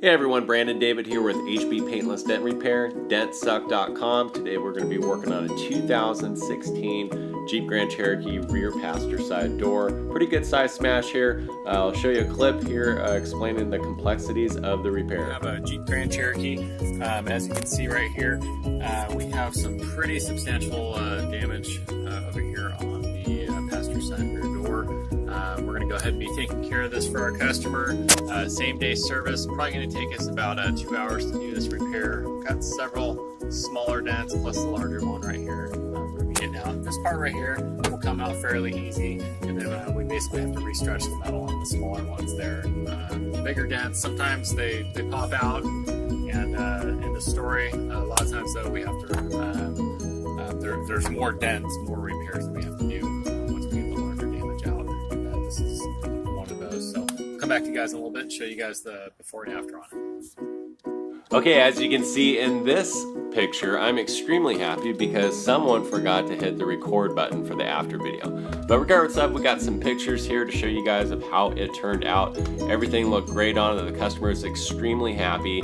Hey everyone, Brandon David here with HB Paintless Dent Repair, dentsuck.com. Today we're going to be working on a 2016 Jeep Grand Cherokee rear passenger side door. Pretty good size smash here. I'll show you a clip here explaining the complexities of the repair. We have a Jeep Grand Cherokee. As you can see right here, we have some pretty substantial damage over here on the passenger side rear door. We're going to go ahead and be taking care of this for our customer. Same day service, probably going to take us about 2 hours to do this repair. We've got several smaller dents plus the larger one right here. We're going to be getting out. This part right here will come out fairly easy, and then we basically have to restretch the metal on the smaller ones there. The bigger dents, sometimes they pop out, and in the story, a lot of times though we have to, there's more dents, more repairs that we have to do once we get the larger damage out. This is one of those. So I'll come back to you guys in a little bit and show you guys the before and after on it. Okay, as you can see in this picture, I'm extremely happy because someone forgot to hit the record button for the after video. But regardless of, we got some pictures here to show you guys of how it turned out. Everything looked great on it. The customer is extremely happy.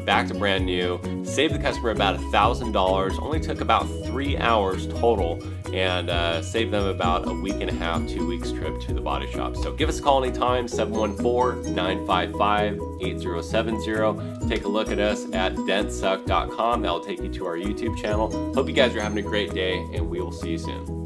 Back to brand new. Saved the customer about $1,000. Only took about 3 hours total, and saved them about a week and a half, 2 weeks trip to the body shop. So give us a call anytime, 714-955-8070. Take a look at us at dentsuck.com. That'll take you to our YouTube channel. Hope you guys are having a great day, and we will see you soon.